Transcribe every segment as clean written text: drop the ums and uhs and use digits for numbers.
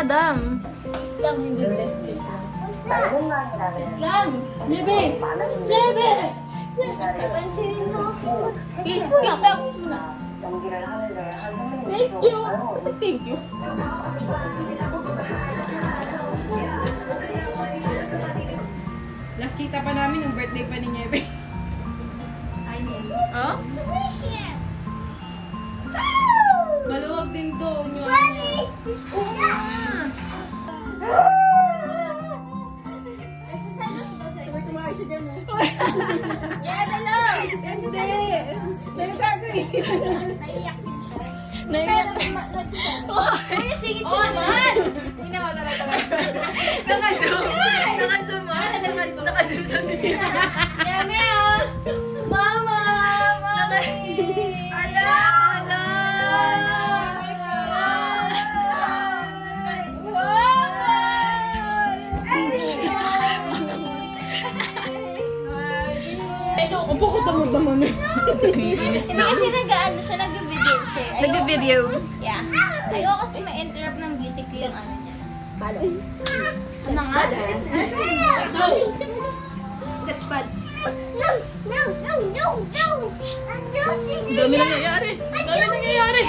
madam. Kiss lang, hindi less kiss lang. Kiss lang! Nebe! Nebe! Pansinin mo ako. Kiss lang, kiss mo na. Thank you! Thank you. Last kita pa namin yung birthday pa ni Niebe. Oh? Maluwag din doon yung ano. Oo nga. Tumawa siya dyan eh. Yan, hello! Hindi! Ano gagawin? Naiiyak din siya. Naiiyak. Uy, sigit ko naman! Ginawa na lang talaga. Nakazoom. Nakazoom ah. Nakazoom sa sige. Yame oh! Mama! Mami! Ala! Ala! Upo ko tamad-tamad eh. Inis Hindi kasi nag-ano siya, nag-video siya. Nag-video. Yeah. Ayoko kasi ma-interrupt ng beauty ko yung ano niya. Ano nga? No! That's bad. Ang dami nangyayari. Ang dami nangyayari.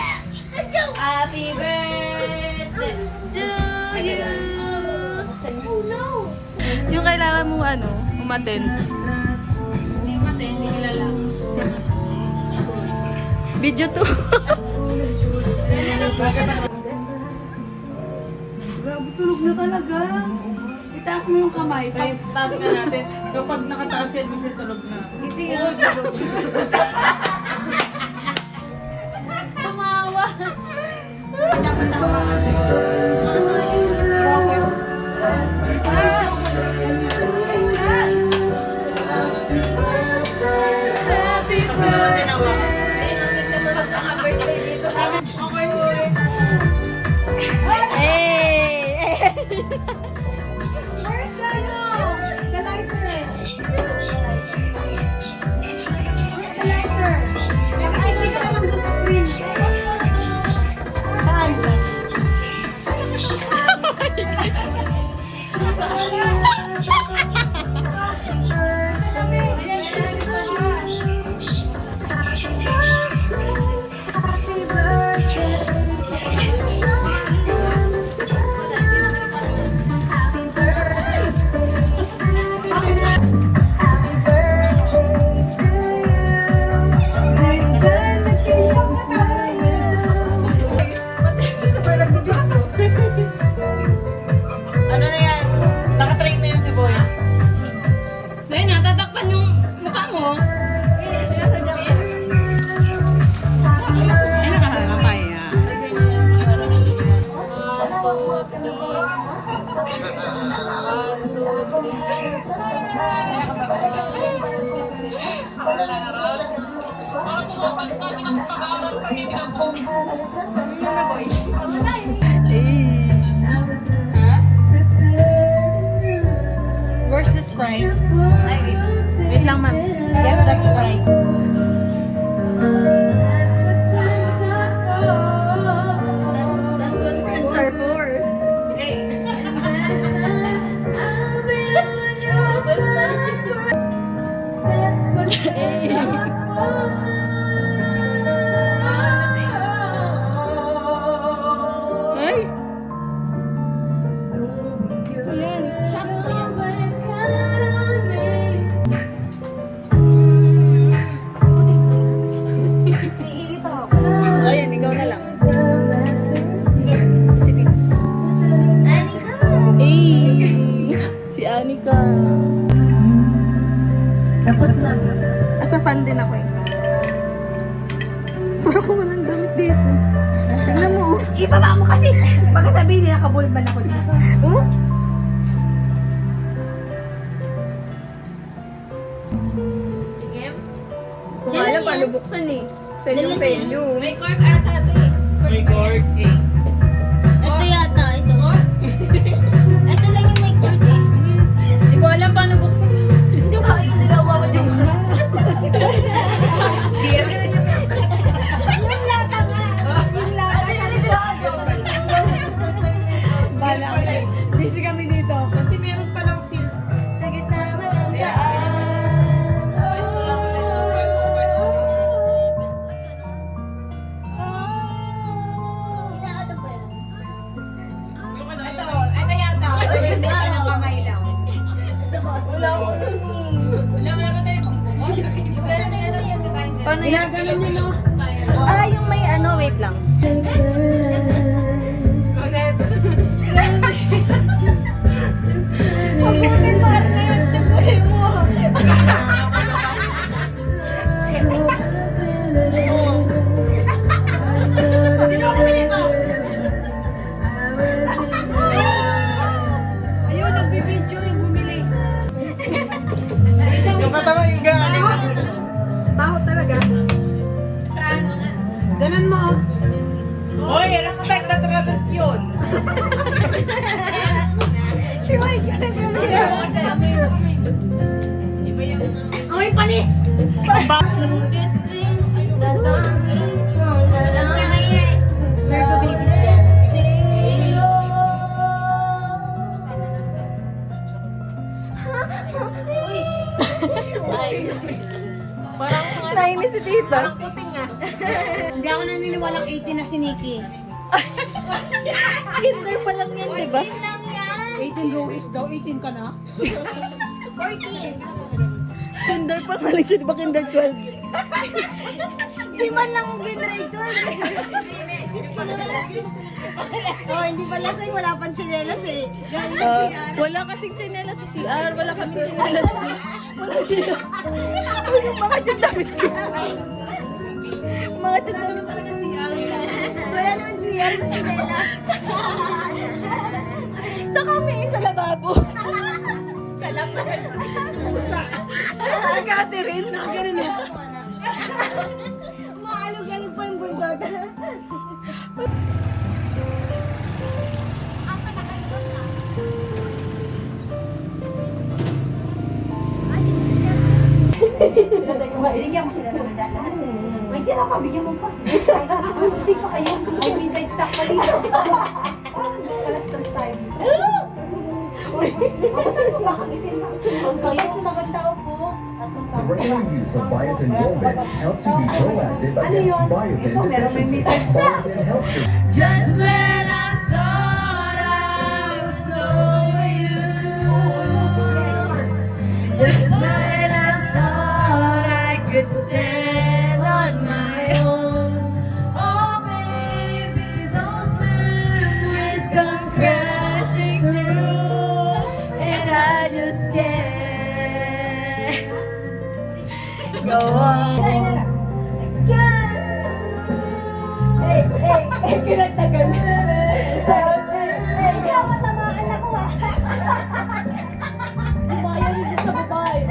Happy birthday to you. Yung kailangan mong ano, umattend. Hindi mate, hindi kilala. Video to. Grabe, tulog na talaga. Itaas mo yung kamay. Taas ka natin. Kapag nakataas yan, kasi tulog na. Hindi nga. Tumawa. Ano na yan? Nakatrain na yan si Boy. Dahil natatakpan yung mukha mo. Ay, nakaharap pa yan. Where's the Sprite? Ay, wait lang ma'am. Get the Sprite. That's what friends are for. Ay! Ayan. Shot mo yan. Ayan, ikaw na lang. Si Tits. Hey! Si Anika. Tapos na. Asa fan din ako eh. Parang ko walang damit dito. Tignan mo. Ibaba mo kasi. Baka sabihin nila kabulban ako dito. Oh? Kung alam, paano buksan eh. Selyo. May cork ata ito eh. May cork eh. Ito yata, ito. Ito lang yung may cork eh. Hindi ko alam paano buksan. Hindi ko kayo nilawawan yung Yung lata nga. Yung lata. Paano yan? Ganun yun, no? Ah, yung may ano, wait lang. Mabutin mo, Arnett. Tipuhin mo. Ayun, nagbibidyo yung bumili. Yung katawa yung galing. Baho talaga. Ganun mo, oh. Hoy, alam mo ba yung tradisyon? Si Mike, ano Ay, panis! Virgo babies yan. Nainis si Tita. Hindi ako naniniwalang 18 na si Nikki. Kinder pa lang yan, diba? 18 roses daw, 18 ka na? 14. Kinder pa nga lang siya, diba kinder 12? Di man lang grade 12. Diyos ko naman. Oh, hindi pala sa'yo, wala pang tsinelas eh. Galing sa CR. Wala kasing tsinelas sa CR, wala kasing tsinelas. Wala siya. Yung mga dyan damit ko. Mga dyan damit ko na CR. Wala naman CR sa tsinelas. Sa kami, sa lababo. Sa lapas. Si Catherine. Ganun yun. Maalog-alog pa yung bundod. Binigyan mo sila ng lahat. May tira pa, bigyan mo pa. Gusto pa kayo. May midnight stock pa dito. Stress tayo dito. Ako talaga makagising. Pag kayo sumagot tao po, tatlong tao. Regular use of biotin Woven helps you be proactive against biotin deficiency. Biotin helps you. Just when I thought I was over you. Just when I thought I could stand on my own. Oh baby, those memories come crashing through, and I just can't go on. Kinagtagal. Sama tamaan ako ah. Umayaw yun sa babae.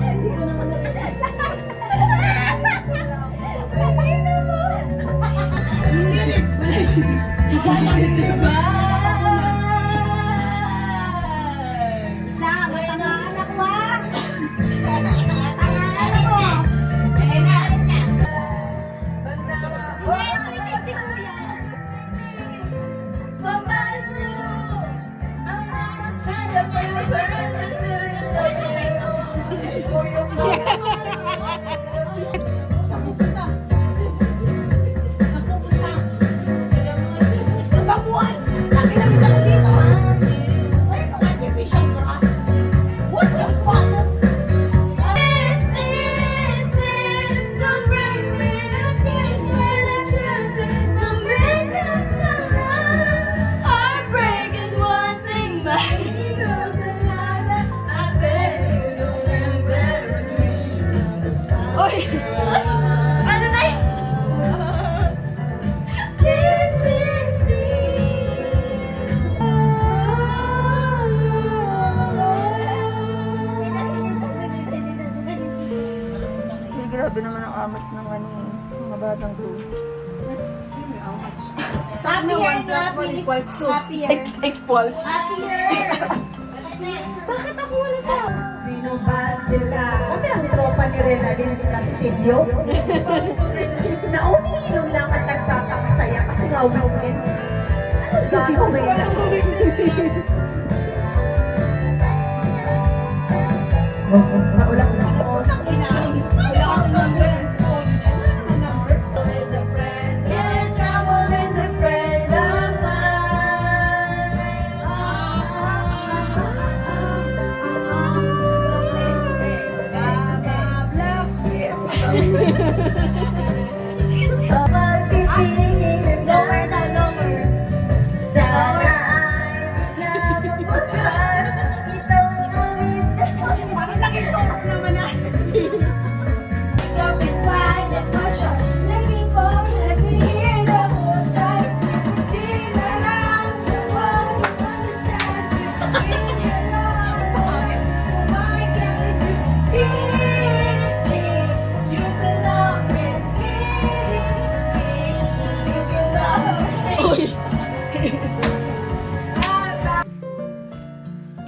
Hindi ko naman Sama tamaan ako ah. Tamaan ako. Eh, narin na. Uy, tuloy si Kuya. Somebody new. I'm not trying to be a person for your Tamuan! Nakinamit ako dito, ha? Ay, mga division cross. What the fuck? Please, please, please, don't bring me to tears when I choose it. Don't bring it to love. Heartbreak is one thing, but ego's another. I beg you don't embarrass me. Oy! Ano na yun? Please, please, please. Ay, grabe naman ang amats ng ano, mga batang to. Happier nga, please. Happier. Expulse. Happier. Bakit ako wala sa... Sino ba sila? Kami ang tropa ni Renalyn Castillo. Nauninom lang at nagpapakasaya kasi nga weekend. Ano gagawin namin? Wala ko na. Wala akong number. Is a friend, yeah, trouble is a friend of mine. Pagtitingin na Lower na, lower. sana ay nabubukas itong awit. Parang nakitutok naman na. Rapid fire that much I'm looking for. Let me hear the whole time. Sing around the world, understand you. In your love, so why can't you see me? You belong with me. You belong with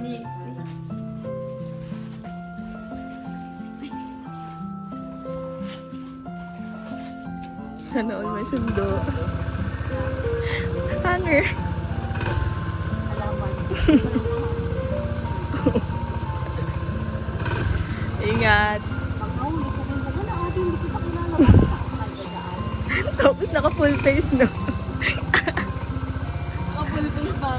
me. Sana all may sundo. Hanger. Ingat. Tapos naka full face no. Nakapulpul pa.